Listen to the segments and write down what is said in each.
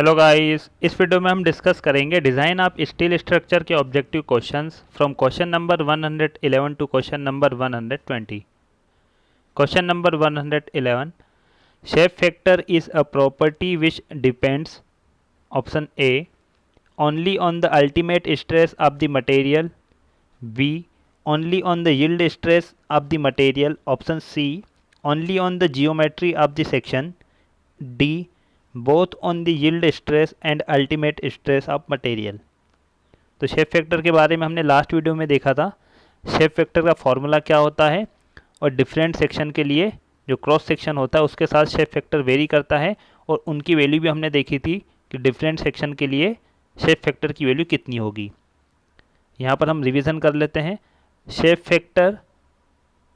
Hello guys, इस video में हम डिस्कस करेंगे डिज़ाइन ऑफ स्टील स्ट्रक्चर के objective questions from question number 111 to question number 120। Question number 111, shape factor is a property which depends option A only on the ultimate stress of the material, B only on the yield stress of the material, option C only on the geometry of the section, D both on the yield stress and ultimate stress of material. तो shape factor के बारे में हमने last video में देखा था। Shape factor का formula क्या होता है और डिफरेंट सेक्शन के लिए जो क्रॉस सेक्शन होता है उसके साथ शेप फैक्टर वेरी करता है, और उनकी वैल्यू भी हमने देखी थी कि डिफरेंट सेक्शन के लिए शेप फैक्टर की वैल्यू कितनी होगी। यहाँ पर हम रिवीजन कर लेते हैं। Shape factor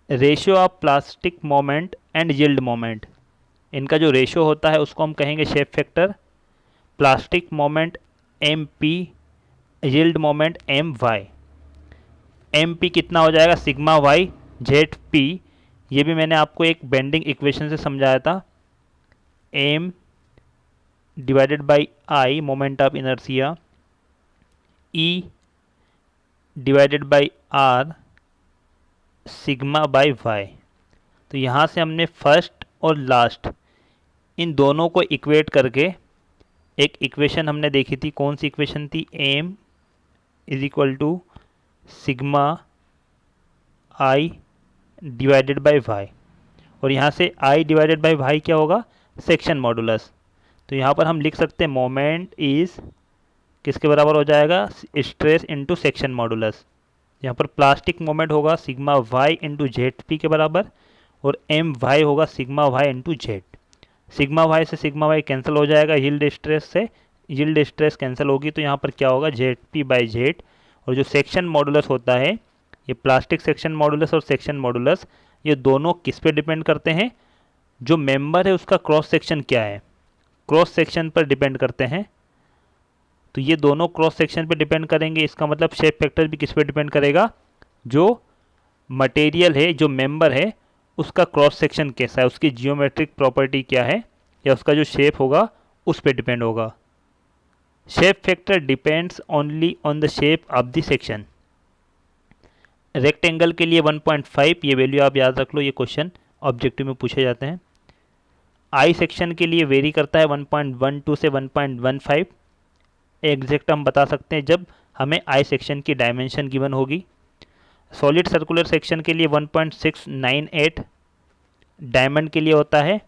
ratio of plastic moment and yield moment, इनका जो रेशियो होता है उसको हम कहेंगे shape factor. Plastic moment M P, yield moment M Y. M P कितना हो जाएगा, सिग्मा वाई जेड पी। ये भी मैंने आपको एक बेंडिंग इक्वेशन से समझाया था। M divided by I moment of inertia, E divided by R sigma by Y. तो यहाँ से हमने फर्स्ट और लास्ट इन दोनों को इक्वेट करके एक इक्वेशन हमने देखी थी। कौन सी इक्वेशन थी? M is equal to sigma I divided by Y, और यहाँ से आई डिवाइडेड बाय वाई क्या होगा? Section modulus. तो यहाँ पर हम लिख सकते हैं मोमेंट इज किसके बराबर हो जाएगा? Stress into section modulus. यहाँ पर प्लास्टिक मोमेंट होगा sigma Y into Z P के बराबर, और एम वाई होगा sigma Y into Z. Sigma Y से सिग्मा वाई कैंसिल हो जाएगा, यील्ड स्ट्रेस से यील्ड स्ट्रेस कैंसिल होगी, तो यहाँ पर क्या होगा? Z P by Z. और जो सेक्शन मॉडुलस होता है, ये प्लास्टिक सेक्शन मॉडुलस और सेक्शन मॉडुलस, ये दोनों किस पे डिपेंड करते हैं? जो मेंबर है उसका क्रॉस सेक्शन क्या है, क्रॉस सेक्शन पर डिपेंड करते हैं। तो ये दोनों क्रॉस सेक्शन पे डिपेंड करेंगे। इसका मतलब शेप फैक्टर भी किस पे डिपेंड करेगा? जो मटेरियल है, जो मेंबर है, उसका क्रॉस सेक्शन कैसा है, उसकी जियोमेट्रिक प्रॉपर्टी क्या है, या उसका जो शेप होगा उस पर डिपेंड होगा। Shape factor depends only on the shape of the section. Rectangle के लिए 1.5, ये वैल्यू आप याद रख लो, ये क्वेश्चन ऑब्जेक्टिव में पूछे जाते हैं। आई सेक्शन के लिए वेरी करता है 1.12 से 1.15। एग्जैक्ट हम बता सकते हैं जब हमें आई सेक्शन की डायमेंशन गिवन होगी। सॉलिड सर्कुलर सेक्शन के लिए 1.698, डायमंड के लिए होता है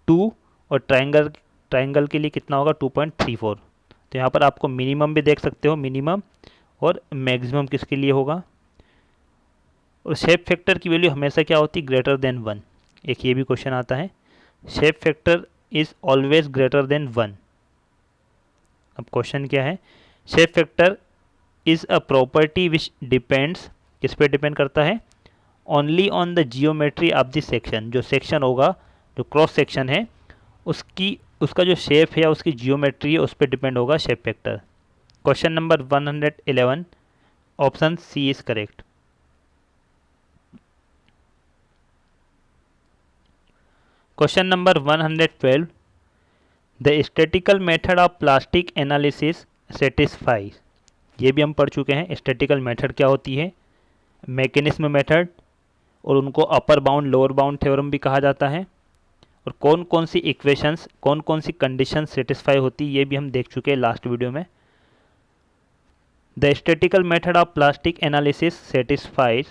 2, और ट्रायंगल के लिए कितना होगा? 2.34। तो यहाँ पर आपको मिनिमम भी देख सकते हो, मिनिमम और मैक्सिमम किसके लिए होगा। और शेप फैक्टर की वैल्यू हमेशा क्या होती है? Greater than 1। एक ये भी क्वेश्चन आता है, shape factor is always greater than 1। अब क्वेश्चन क्या है? Shape factor is a property which depends, किस पे डिपेंड करता है? Only on the geometry of the section. जो सेक्शन होगा, जो क्रॉस सेक्शन है, उसका जो शेप है या उसकी जियोमेट्री है, उस पर डिपेंड होगा shape factor. Question number 111, option C is correct. Question number 112, the statical method of plastic analysis satisfies. ये भी हम पढ़ चुके हैं। स्टैटिकल मेथड क्या होती है, मैकेनिज्म मेथड, और उनको upper bound lower bound theorem भी कहा जाता है। और कौन कौन सी इक्वेशंस, कौन कौन सी कंडीशन सेटिस्फाई होती है, ये भी हम देख चुके हैं लास्ट वीडियो में। The statical method of plastic analysis satisfies,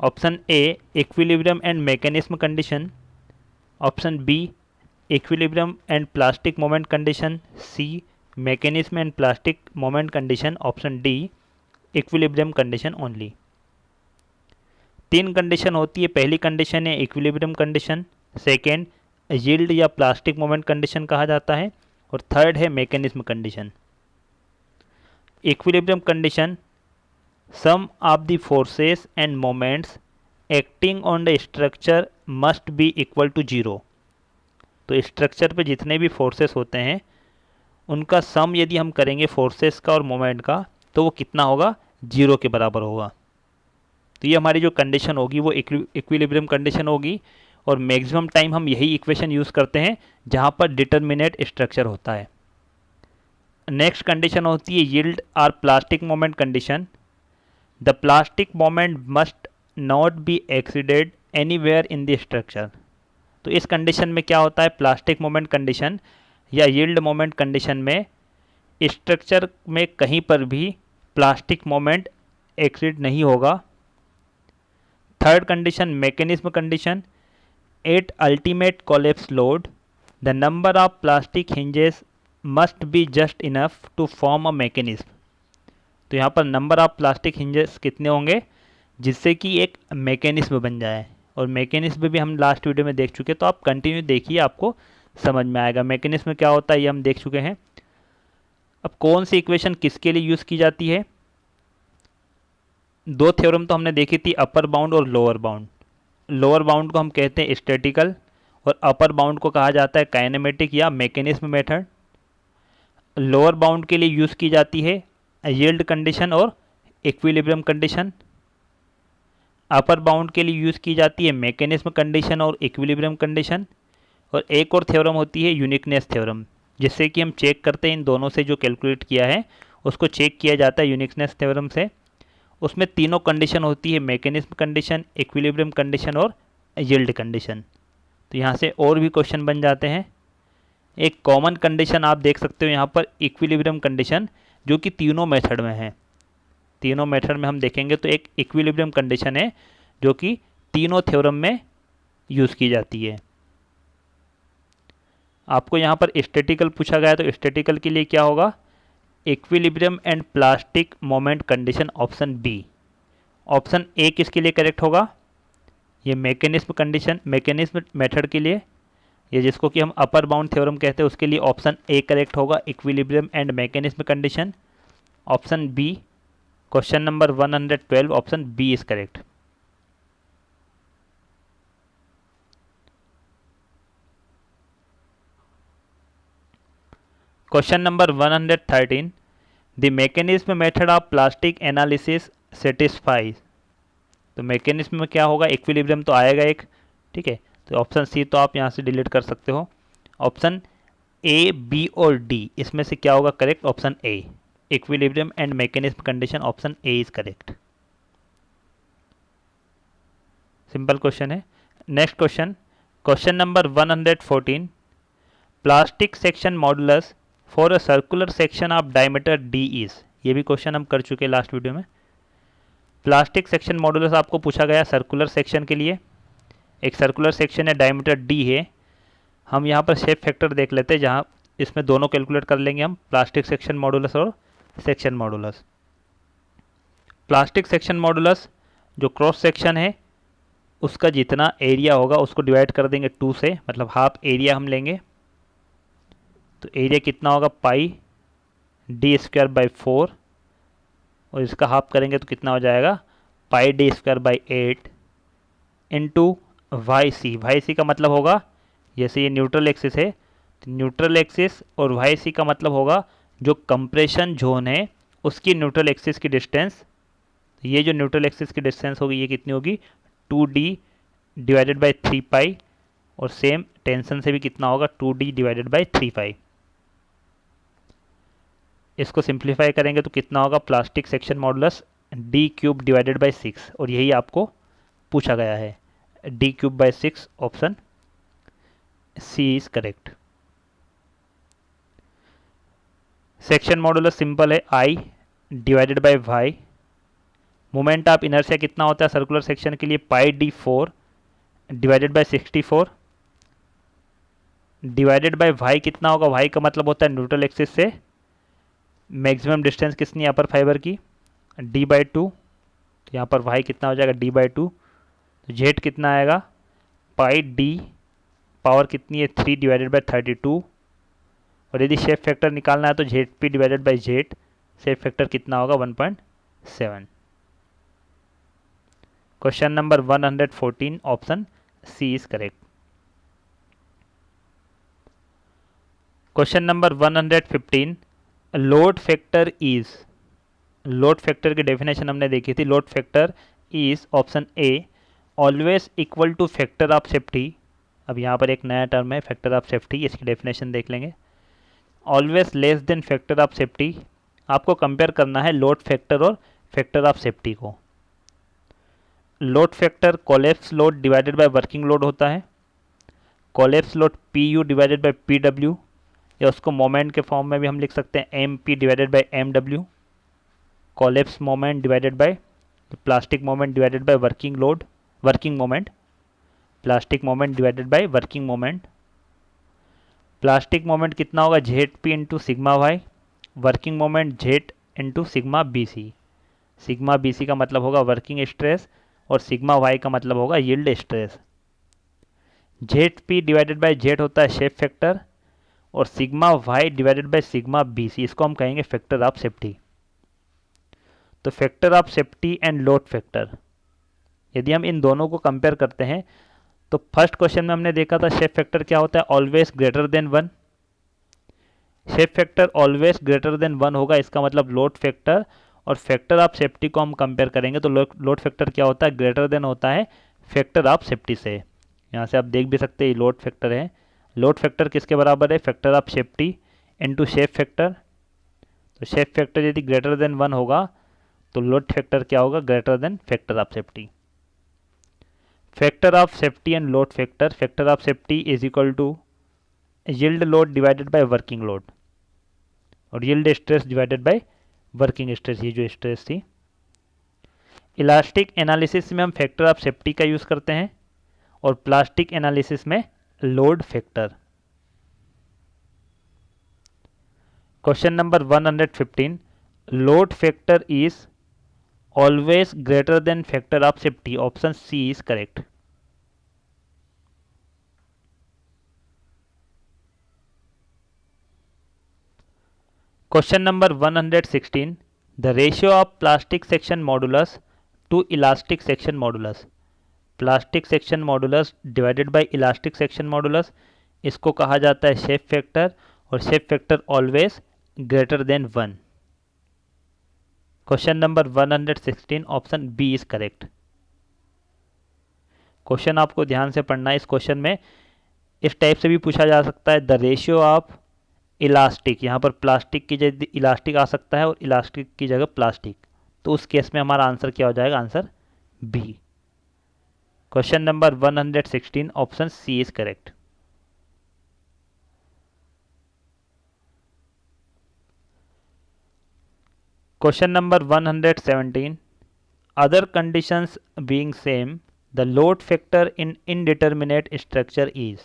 option A equilibrium and mechanism condition, option B equilibrium and plastic moment condition, C mechanism and plastic moment condition, option D equilibrium condition only. 3 condition होती है। पहली condition है equilibrium condition, second yield या plastic moment condition कहा जाता है, और third है mechanism condition. Equilibrium condition, sum of the forces and moments acting on the structure must be equal to 0। तो स्ट्रक्चर पे जितने भी फोर्सेस होते हैं उनका सम यदि हम करेंगे फोर्सेस का और मोमेंट का, तो वो कितना होगा? 0 के बराबर होगा। तो ये हमारी जो कंडीशन होगी वो इक्विलिब्रियम कंडीशन होगी। और मैक्सिमम टाइम हम यही इक्वेशन यूज़ करते हैं जहाँ पर डिटर्मिनेट स्ट्रक्चर होता है। नेक्स्ट कंडीशन होती है yield or plastic moment condition. The plastic moment must not be exceeded anywhere in the structure. तो इस कंडीशन में क्या होता है, प्लास्टिक मोमेंट कंडीशन या यील्ड मोमेंट कंडीशन में स्ट्रक्चर में कहीं पर भी प्लास्टिक मोमेंट एक्सीड नहीं होगा। Third condition mechanism condition, at ultimate collapse load the number of plastic hinges must be just enough to form a mechanism. तो यहाँ पर नंबर ऑफ प्लास्टिक हिंजेस कितने होंगे जिससे कि एक मैकेनिज्म बन जाए, और मैकेनिज्म भी हम लास्ट वीडियो में देख चुके, तो आप कंटिन्यू देखिए आपको समझ में आएगा मैकेनिज्म क्या होता है, ये हम देख चुके हैं। अब कौन सी इक्वेशन किसके लिए यूज़ की जाती है, दो थ्योरम तो हमने देखी थी, अपर बाउंड और लोअर बाउंड। लोअर बाउंड को हम कहते हैं स्टैटिकल और अपर बाउंड को कहा जाता है काइनेमेटिक या मैकेनिज्म मेथड। लोअर बाउंड के लिए यूज़ की जाती है यील्ड कंडीशन और इक्विलिब्रियम कंडीशन। अपर बाउंड के लिए यूज़ की जाती है मैकेनिज्म कंडीशन और इक्विलिब्रियम कंडीशन। और एक और थ्योरम होती है यूनिकनेस थ्योरम, जिससे कि हम चेक करते हैं इन दोनों से जो कैलकुलेट किया है उसको चेक किया जाता है यूनिकनेस थ्योरम से। उसमें तीनों कंडीशन होती है मैकेनिज्म कंडीशन, इक्विलिब्रियम कंडीशन और यील्ड कंडीशन। तो यहाँ से और भी क्वेश्चन बन जाते हैं। एक कॉमन कंडीशन आप देख सकते हो यहाँ पर इक्विलिब्रियम कंडीशन, जो कि तीनों मेथड में है। तीनों मेथड में हम देखेंगे तो एक इक्विलिब्रियम कंडीशन है जो कि तीनों थ्योरम में यूज़ की जाती है। आपको यहाँ पर स्टैटिकल पूछा गया तो स्टैटिकल के लिए क्या होगा, equilibrium and plastic moment condition option B. Option A किसके लिए करेक्ट होगा, ये मैकेनिज्म कंडीशन मैकेनिज्म मेथड के लिए, ये जिसको कि हम अपर बाउंड थ्योरम कहते हैं उसके लिए ऑप्शन ए करेक्ट होगा, equilibrium and mechanism condition. Option B, question number 112 option B is correct. Question number 113, the mechanism method of plastic analysis satisfies. तो मैकेनिज्म में क्या होगा, इक्विलिब्रियम तो आएगा एक, ठीक है, तो ऑप्शन सी तो आप यहाँ से डिलीट कर सकते हो। ऑप्शन ए, बी और डी इसमें से क्या होगा correct, option A, equilibrium and mechanism condition, option A is correct. Simple question है। Next question, question number 114, plastic section modulus for a circular section of diameter D is. ये भी question हम कर चुके हैं लास्ट वीडियो में। Plastic section modulus आपको पूछा गया सर्कुलर सेक्शन के लिए। एक सर्कुलर सेक्शन है, डायमीटर डी है। हम यहाँ पर शेप फैक्टर देख लेते हैं, जहाँ इसमें दोनों कैलकुलेट कर लेंगे हम, प्लास्टिक सेक्शन मॉडुलस और section modulus. Plastic section modulus जो क्रॉस सेक्शन है उसका जितना एरिया होगा उसको डिवाइड कर देंगे 2 से, मतलब हाफ एरिया हम लेंगे। तो एरिया कितना होगा, पाई डी स्क्वायर बाई 4, और इसका हाफ करेंगे तो कितना हो जाएगा, pi D square by 8 into Y C का मतलब होगा, जैसे ये न्यूट्रल एक्सिस है तो न्यूट्रल एक्सिस, और वाई सी का मतलब होगा जो कंप्रेशन जोन है उसकी न्यूट्रल एक्सिस की डिस्टेंस। ये जो न्यूट्रल एक्सिस की डिस्टेंस होगी ये कितनी होगी, 2d डिवाइडेड बाई 3 पाई, और सेम टेंशन से भी कितना होगा, 2d डिवाइडेड बाई 3 पाई। इसको सिंप्लीफाई करेंगे तो कितना होगा, plastic section modulus d cube divided by 6, और यही आपको पूछा गया है, d cube by 6, option C is correct. Section modulus simple है, I divided by Y. Moment of inertia कितना होता है सर्कुलर सेक्शन के लिए, pi D 4 divided by 64 divided by Y कितना होगा, वाई का मतलब होता है न्यूट्रल एक्सिस से मैक्सिमम डिस्टेंस कितनी है अपर फाइबर की, d बाई 2। तो यहाँ पर वाई कितना हो जाएगा, d बाई 2। तो जेड कितना आएगा, पाई डी पावर कितनी है 3 डिवाइडेड बाई 32, और यदि शेप फैक्टर निकालना है तो Z P divided by Z, shape factor कितना होगा 1.7। Question number 114 option C is correct. Question number 115, load factor is. Load factor की डेफिनेशन हमने देखी थी, load factor is option A always equal to factor of safety. अब यहाँ पर एक नया टर्म है फैक्टर ऑफ सेफ्टी, इसकी डेफिनेशन देख लेंगे। Always less than factor of safety. आपको कंपेयर करना है लोड फैक्टर और फैक्टर ऑफ सेफ्टी को। Load factor collapse load divided by working load होता है। Collapse load P U divided by P W, या उसको मोमेंट के फॉर्म में भी हम लिख सकते हैं M P divided by M W. Collapse moment divided by plastic moment divided by working load, working moment, plastic moment divided by working moment. Plastic moment कितना होगा, Z P into sigma Y, working moment Z into sigma B C. Sigma B C का मतलब होगा working stress और sigma Y का मतलब होगा yield stress. Z P divided by Z होता है शेप फैक्टर, और sigma Y divided by sigma B C, इसको हम कहेंगे फैक्टर ऑफ सेफ्टी। तो factor of safety and load factor, यदि हम इन दोनों को कंपेयर करते हैं तो फर्स्ट क्वेश्चन में हमने देखा था शेप फैक्टर क्या होता है, always greater than 1। Shape factor always greater than 1 होगा, इसका मतलब लोड फैक्टर और फैक्टर ऑफ सेफ्टी को हम कंपेयर करेंगे तो लोड फैक्टर क्या होता है, ग्रेटर देन होता है फैक्टर ऑफ सेफ्टी से। यहाँ से आप देख भी सकते हैं लोड फैक्टर है। लोड फैक्टर किसके बराबर है, factor of safety into shape factor. तो शेप फैक्टर यदि ग्रेटर देन 1 होगा तो लोड फैक्टर क्या होगा, greater than factor of safety. Factor of safety and load factor, factor of safety is equal to yield load divided by working load, और yield stress divided by working stress, ये जो stress थी। Elastic analysis में हम factor of safety का use करते हैं और प्लास्टिक एनालिसिस में load factor. Question number 115, load factor is always greater than factor of safety, option C is correct. Question number 116, the ratio of plastic section modulus to elastic section modulus. Plastic section modulus divided by elastic section modulus, इसको कहा जाता है shape factor, और shape factor always greater than 1। Question number 116, option B is correct. Question आपको ध्यान से पढ़ना है। इस क्वेश्चन में इस टाइप से भी पूछा जा सकता है, द रेशियो ऑफ इलास्टिक, यहाँ पर प्लास्टिक की जगह इलास्टिक आ सकता है और इलास्टिक की जगह प्लास्टिक, तो उस केस में हमारा आंसर क्या हो जाएगा, answer B. Question number 116, option C is correct. Question number 117, other conditions being same the load factor in indeterminate structure is.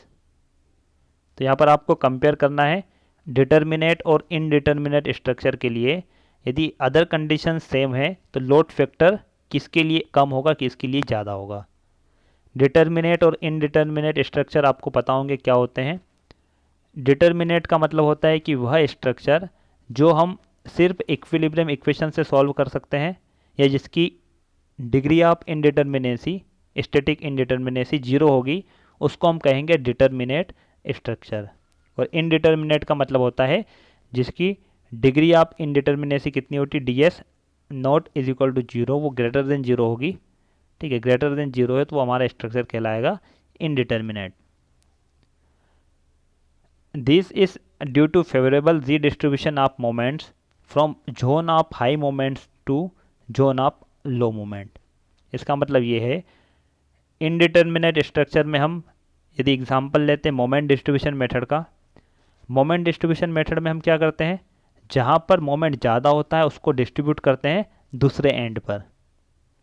तो यहाँ पर आपको कंपेयर करना है डिटर्मिनेट और इनडिटर्मिनेट स्ट्रक्चर के लिए। यदि अदर कंडीशन सेम है तो लोड फैक्टर किसके लिए कम होगा, किसके लिए ज़्यादा होगा। डिटर्मिनेट और इनडिटर्मिनेट स्ट्रक्चर आपको पता होंगे क्या होते हैं। डिटर्मिनेट का मतलब होता है कि वह स्ट्रक्चर जो हम सिर्फ इक्विलिब्रियम इक्वेशन से सॉल्व कर सकते हैं, या जिसकी degree of indeterminacy, static indeterminacy 0 होगी, उसको हम कहेंगे डिटर्मिनेट स्ट्रक्चर। और इनडिटर्मिनेट का मतलब होता है जिसकी डिग्री ऑफ इनडिटर्मिनेसी कितनी होती है, D S not is equal to 0, वो ग्रेटर देन 0 होगी। ठीक है, ग्रेटर देन 0 है तो वो हमारा स्ट्रक्चर कहलाएगा indeterminate. This is due to favourable G distribution of moments from zone of high moments to zone of low moment. इसका मतलब ये है, इनडिटर्मिनेट स्ट्रक्चर में हम यदि एग्जांपल लेते हैं मोमेंट डिस्ट्रीब्यूशन मेथड का, मोमेंट डिस्ट्रीब्यूशन मेथड में हम क्या करते हैं, जहाँ पर मोमेंट ज़्यादा होता है उसको डिस्ट्रीब्यूट करते हैं दूसरे एंड पर।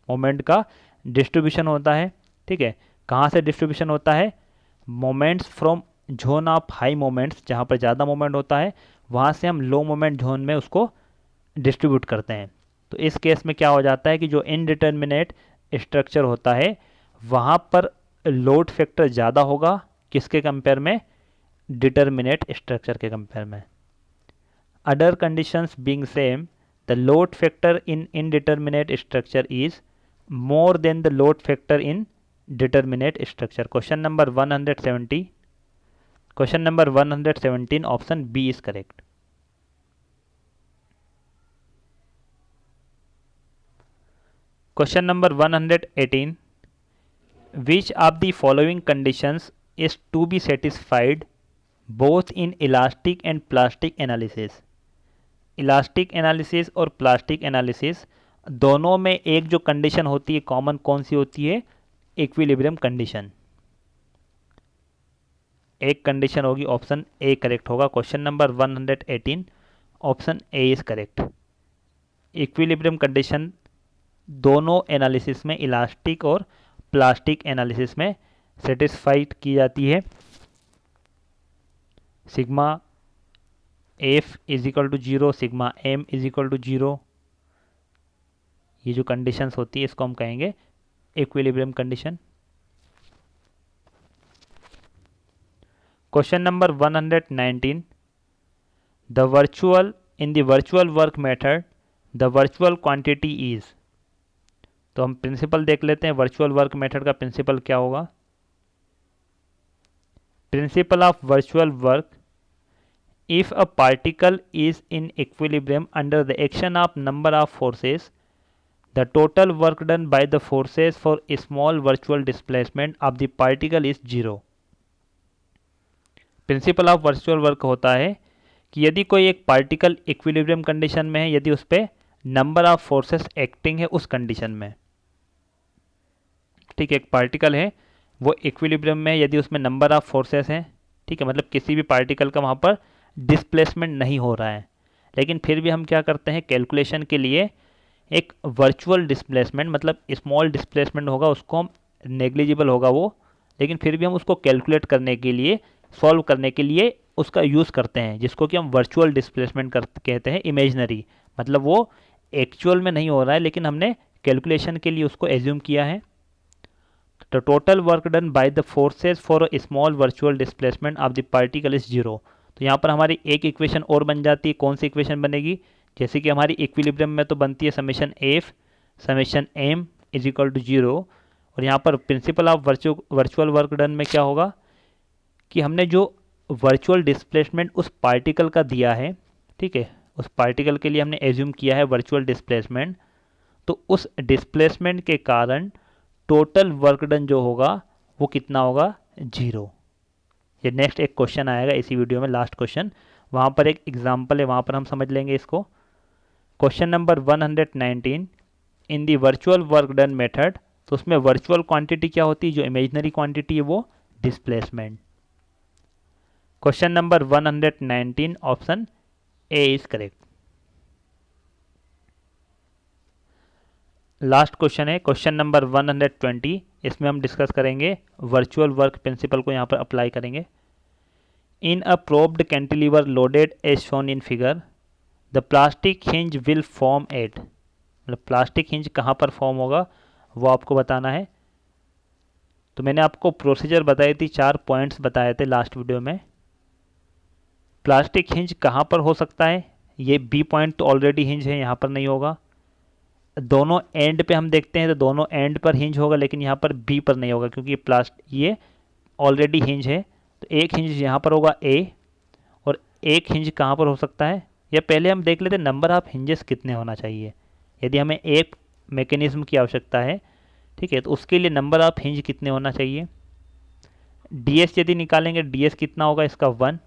मोमेंट का डिस्ट्रीब्यूशन होता है, ठीक है, कहाँ से डिस्ट्रीब्यूशन होता है, moments from zone of high moments, जहाँ पर ज़्यादा मोमेंट होता है वहाँ से हम लो मोमेंट जोन में उसको डिस्ट्रीब्यूट करते हैं। तो इस केस में क्या हो जाता है कि जो इनडिटर्मिनेट स्ट्रक्चर होता है वहाँ पर लोड फैक्टर ज़्यादा होगा, किसके कंपेयर में, डिटर्मिनेट स्ट्रक्चर के कंपेयर में। Other conditions being same the load factor in indeterminate structure is more than the load factor in determinate structure. Question number 170, question number 117, option B is correct. Question number 118, which of the following conditions is to be satisfied both in elastic and plastic analysis. Elastic analysis और plastic analysis दोनों में एक जो condition होती है common, कौन सी होती है? Equilibrium condition. एक कंडीशन होगी, ऑप्शन ए करेक्ट होगा। Question number 118, option A is correct. Equilibrium condition दोनों एनालिसिस में, इलास्टिक और प्लास्टिक एनालिसिस में सेटिस्फाइड की जाती है। Sigma F is equal to 0, sigma M is equal to 0, ये जो कंडीशंस होती है इसको हम कहेंगे equilibrium condition. Question number 119, the virtual in the virtual work method the virtual quantity is. तो हम प्रिंसिपल देख लेते हैं, वर्चुअल वर्क मेथड का प्रिंसिपल क्या होगा? Principal of virtual work, if a particle is in equilibrium under the action of number of forces, the total work done by the forces for a small virtual displacement of the particle is 0। Principal of virtual work होता है कि यदि कोई एक particle equilibrium condition में है, यदि उस पर नंबर ऑफ फोर्सेस एक्टिंग है उस कंडीशन में, ठीक है, एक पार्टिकल है वो इक्विलिब्रियम में है, यदि उसमें नंबर ऑफ फोर्सेस हैं, ठीक है, मतलब किसी भी पार्टिकल का वहाँ पर डिस्प्लेसमेंट नहीं हो रहा है, लेकिन फिर भी हम क्या करते हैं कैलकुलेशन के लिए एक वर्चुअल डिस्प्लेसमेंट, मतलब स्मॉल डिस्प्लेसमेंट होगा, उसको हम नेग्लिजिबल होगा वो, लेकिन फिर भी हम उसको कैलकुलेट करने के लिए, सॉल्व करने के लिए उसका यूज़ करते हैं, जिसको कि हम वर्चुअल डिस्प्लेसमेंट कहते हैं, इमेजनरी, मतलब वो एक्चुअल में नहीं हो रहा है लेकिन हमने कैलकुलेशन के लिए उसको एज्यूम किया है। The total work done by the forces for a small virtual displacement of the particle is 0। तो यहाँ पर हमारी एक इक्वेशन और बन जाती है। कौन सी इक्वेशन बनेगी? जैसे कि हमारी इक्विलिब्रियम में तो बनती है summation F summation M is equal to 0, और यहाँ पर principle of virtual work done में क्या होगा कि हमने जो वर्चुअल डिस्प्लेसमेंट उस पार्टिकल का दिया है, ठीक है, उस पार्टिकल के लिए हमने एज्यूम किया है वर्चुअल डिस्प्लेसमेंट, तो उस डिस्प्लेसमेंट के कारण टोटल वर्क डन जो होगा वो कितना होगा? 0। ये नेक्स्ट एक क्वेश्चन आएगा इसी वीडियो में, लास्ट क्वेश्चन, वहाँ पर एक एग्जांपल है, वहाँ पर हम समझ लेंगे इसको। Question number 119, in the virtual work done method, तो उसमें वर्चुअल क्वांटिटी क्या होती है? जो इमेजनरी क्वांटिटी है वो displacement. Question number 119, option A is correct. Last question है क्वेश्चन नंबर 120, इसमें हम डिस्कस करेंगे वर्चुअल वर्क प्रिंसिपल को यहाँ पर अप्लाई करेंगे। In a propped cantilever loaded as shown in figure, the plastic hinge will form at. मतलब plastic hinge कहाँ पर फॉर्म होगा वो आपको बताना है। तो मैंने आपको प्रोसीजर बताई थी, 4 पॉइंट्स बताए थे लास्ट वीडियो में। प्लास्टिक हिंज कहाँ पर हो सकता है? ये बी पॉइंट तो ऑलरेडी हिंज है, यहाँ पर नहीं होगा। दोनों एंड पे हम देखते हैं तो दोनों एंड पर हिंज होगा, लेकिन यहाँ पर बी पर नहीं होगा क्योंकि ये ऑलरेडी हिंज है। तो एक हिंज यहाँ पर होगा ए, और एक हिंज कहाँ पर हो सकता है? या पहले हम देख लेते हैं नंबर ऑफ हिंजेस कितने होना चाहिए। यदि हमें एक मैकेनिज्म की आवश्यकता है, ठीक है, तो उसके लिए नंबर ऑफ हिंज कितने होना चाहिए? डीएस यदि निकालेंगे, डीएस कितना होगा इसका? 1।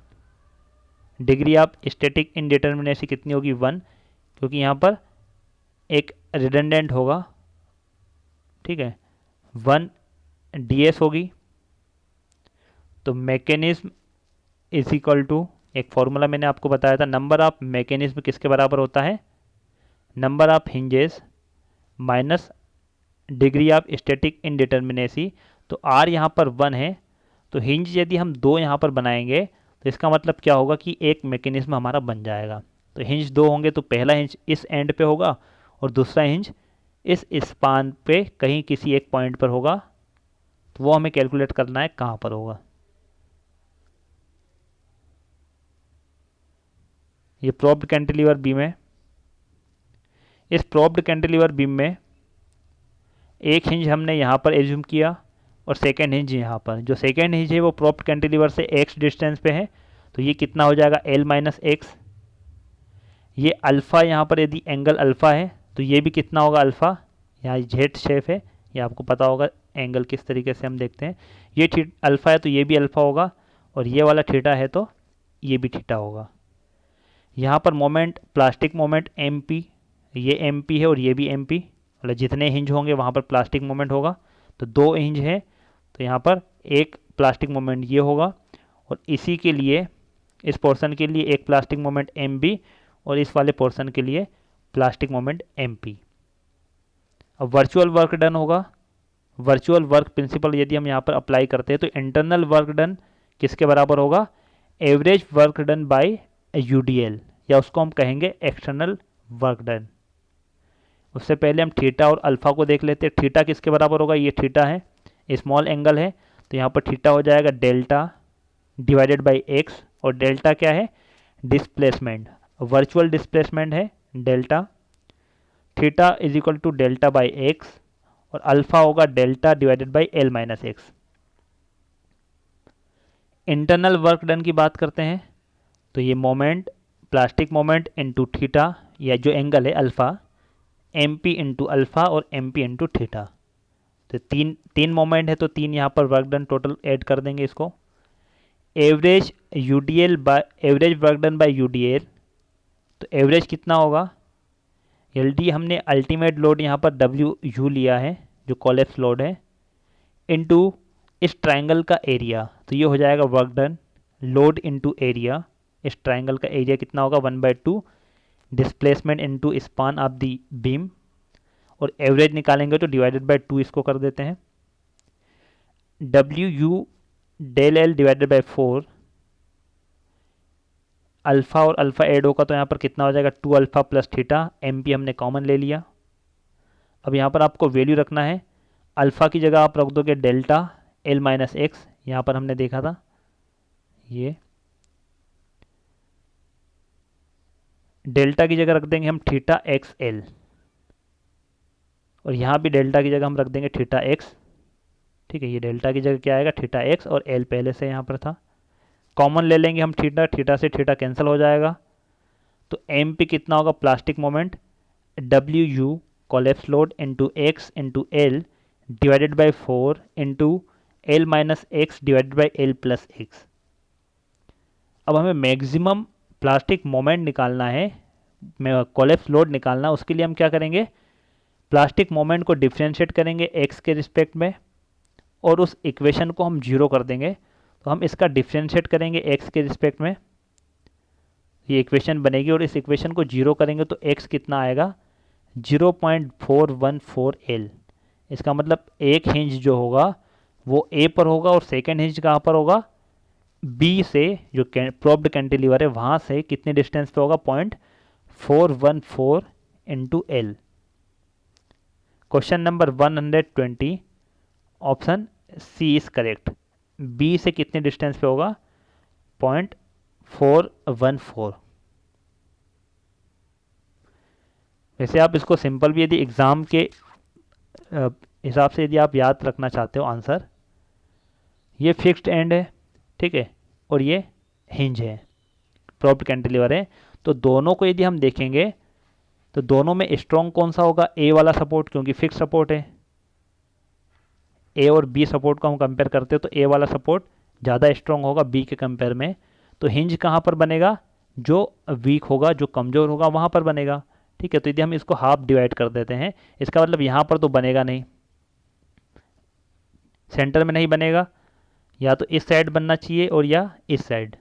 डिग्री ऑफ स्टैटिक इनडिटर्मिनेसी कितनी होगी? 1, क्योंकि यहाँ पर एक रिडंडेंट होगा, ठीक है, 1 डीएस होगी। तो मैकेनिज्म इज इक्वल टू, एक फॉर्मूला मैंने आपको बताया था, नंबर ऑफ मैकेनिज्म किसके बराबर होता है? Number of hinges minus degree of static indeterminacy. तो आर यहाँ पर 1 है, तो हिंज यदि हम 2 यहाँ पर बनाएंगे तो इसका मतलब क्या होगा कि एक मैकेनिज्म हमारा बन जाएगा। तो हिंज 2 होंगे तो पहला हिंज इस एंड पे होगा और दूसरा हिंज इस स्पान पे कहीं किसी एक पॉइंट पर होगा। तो वो हमें कैलकुलेट करना है कहाँ पर होगा। ये प्रोब्ड कैंटिलीवर बीम है। इस प्रोब्ड कैंटिलीवर बीम में एक हिंज हमने यहाँ पर एज्यूम किया और सेकेंड हिंज यहाँ पर। जो सेकेंड हिंज है वो प्रोप्ड कैंटिलीवर से x डिस्टेंस पे है, तो ये कितना हो जाएगा? L minus x. ये अल्फ़ा यहाँ पर यदि एंगल अल्फ़ा है तो ये भी कितना होगा? अल्फ़ा। यहाँ जेड शेप है, ये आपको पता होगा एंगल किस तरीके से हम देखते हैं। ये अल्फ़ा है तो ये भी अल्फ़ा होगा, और ये वाला थीटा है तो ये भी थीटा होगा। यहाँ पर moment, plastic moment M P, ये एम पी है और ये भी एम पी, मतलब जितने हिंज होंगे वहाँ पर प्लास्टिक मोमेंट होगा। तो 2 हिंज है तो यहाँ पर एक प्लास्टिक मोमेंट ये होगा, और इसी के लिए इस पोर्शन के लिए एक प्लास्टिक मोमेंट एम बी और इस वाले पोर्शन के लिए प्लास्टिक मोमेंट एम पी। अब वर्चुअल वर्क डन होगा। वर्चुअल वर्क प्रिंसिपल यदि हम यहाँ पर अप्लाई करते हैं तो इंटरनल वर्क डन किसके बराबर होगा? Average work done by UDL, या उसको हम कहेंगे एक्सटर्नल वर्क डन। उससे पहले हम थीटा और अल्फा को देख लेते हैं। थीटा किसके बराबर होगा? ये थीटा है, स्मॉल एंगल है, तो यहाँ पर थीटा हो जाएगा डेल्टा डिवाइडेड बाई एक्स, और डेल्टा क्या है? डिस्प्लेसमेंट, वर्चुअल डिस्प्लेसमेंट है delta. Theta is equal to delta by X, और अल्फा होगा delta divided by L minus X. Internal work done की बात करते हैं तो ये moment, plastic moment into theta, या जो एंगल है alpha, M P into alpha और एम पी इंटू थीटा। तो तीन मोमेंट है तो 3 यहाँ पर वर्क डन टोटल ऐड कर देंगे इसको। Average UDL by average work done by UDL, तो एवरेज कितना होगा? एल डी हमने अल्टीमेट लोड यहाँ पर डब्ल्यू यू लिया है जो कोलैप्स लोड है, इनटू इस ट्राइंगल का एरिया, तो ये हो जाएगा work done, load into area. इस ट्राइंगल का एरिया कितना होगा? 1/2 displacement into span of the beam, और एवरेज निकालेंगे तो डिवाइडेड बाय 2 इसको कर देते हैं। W you del L divided by 4, alpha और अल्फा ऐड होगा तो यहाँ पर कितना हो जाएगा? 2 alpha plus theta, M P हमने कॉमन ले लिया। अब यहाँ पर आपको वैल्यू रखना है, अल्फा की जगह आप रख दोगे डेल्टा एल माइनस एक्स, यहाँ पर हमने देखा था ये, डेल्टा की जगह रख देंगे हम थीटा एक्स एल, और यहाँ भी डेल्टा की जगह हम रख देंगे थीटा एक्स। ठीक है, ये डेल्टा की जगह क्या आएगा? थीटा एक्स, और एल पहले से यहाँ पर था। कॉमन ले लेंगे हम थीटा, थीटा से थीटा कैंसिल हो जाएगा, तो एम पी कितना होगा? Plastic moment W you collapse load into x into L divided by 4 into L minus x divided by L plus x. अब हमें मैक्सिमम प्लास्टिक मोमेंट निकालना है, कोलैप्स लोड निकालना, उसके लिए हम क्या करेंगे? प्लास्टिक मोमेंट को डिफ्रेंशिएट करेंगे एक्स के रिस्पेक्ट में, और उस इक्वेशन को हम 0 कर देंगे। तो हम इसका डिफ्रेंशिएट करेंगे एक्स के रिस्पेक्ट में, ये इक्वेशन बनेगी, और इस इक्वेशन को 0 करेंगे तो एक्स कितना आएगा? 0.414 एल। इसका मतलब एक हिंज जो होगा वो ए पर होगा, और सेकेंड हिंज कहाँ पर होगा? बी से, जो प्रोब्ड कैंटिलीवर है वहाँ से कितने डिस्टेंस पे होगा? 0.414 into L. Question number 120, option C is correct. B से कितने डिस्टेंस पे होगा? 0.414। वैसे आप इसको सिंपल भी, यदि एग्ज़ाम के हिसाब से यदि आप याद रखना चाहते हो आंसर, ये फिक्स्ड एंड है, ठीक है, और ये हिंज है, प्रोप्ड कैंटिलीवर है, तो दोनों को यदि हम देखेंगे तो दोनों में स्ट्रॉन्ग कौन सा होगा? ए वाला सपोर्ट, क्योंकि फिक्स सपोर्ट है। ए और बी सपोर्ट को हम कंपेयर करते हो तो ए वाला सपोर्ट ज़्यादा स्ट्रॉन्ग होगा बी के कंपेयर में। तो हिंज कहाँ पर बनेगा? जो वीक होगा, जो कमज़ोर होगा वहाँ पर बनेगा। ठीक है, तो यदि हम इसको हाफ डिवाइड कर देते हैं, इसका मतलब यहाँ पर तो बनेगा नहीं, सेंटर में नहीं बनेगा, या तो इस साइड बनना चाहिए और या इस साइड।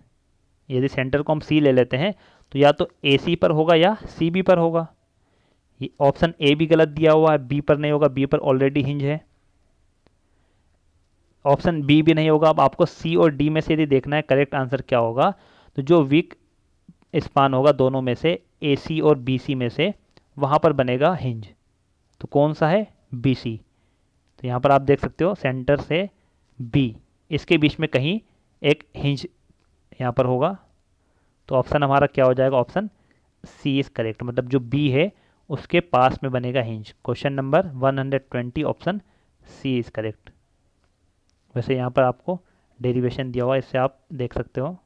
यदि सेंटर को हम सी ले लेते हैं तो या तो ए सी पर होगा या सी बी पर होगा। ये ऑप्शन ए भी गलत दिया हुआ है, बी पर नहीं होगा, बी पर ऑलरेडी हिंज है। ऑप्शन बी भी नहीं होगा। अब आपको सी और डी में से यदि देखना है करेक्ट आंसर क्या होगा, तो जो वीक स्पान होगा दोनों में से, ए सी और बी सी में से, वहाँ पर बनेगा हिंज। तो कौन सा है? B C. तो यहाँ पर आप देख सकते हो सेंटर से बी, इसके बीच में कहीं एक हिंज यहाँ पर होगा। तो ऑप्शन हमारा क्या हो जाएगा? ऑप्शन सी इज़ करेक्ट, मतलब जो बी है उसके पास में बनेगा hinge. Question number 120, option C is correct. वैसे यहाँ पर आपको डेरिवेशन दिया हुआ है, इससे आप देख सकते हो।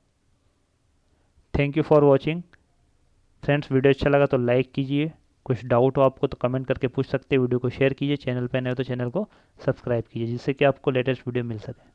Thank you for watching friends. Video अच्छा लगा तो लाइक कीजिए, कुछ डाउट हो आपको तो कमेंट करके पूछ सकते हैं। वीडियो को शेयर कीजिए, चैनल पर नए हो तो चैनल को सब्सक्राइब कीजिए, जिससे कि आपको लेटेस्ट वीडियो मिल सके।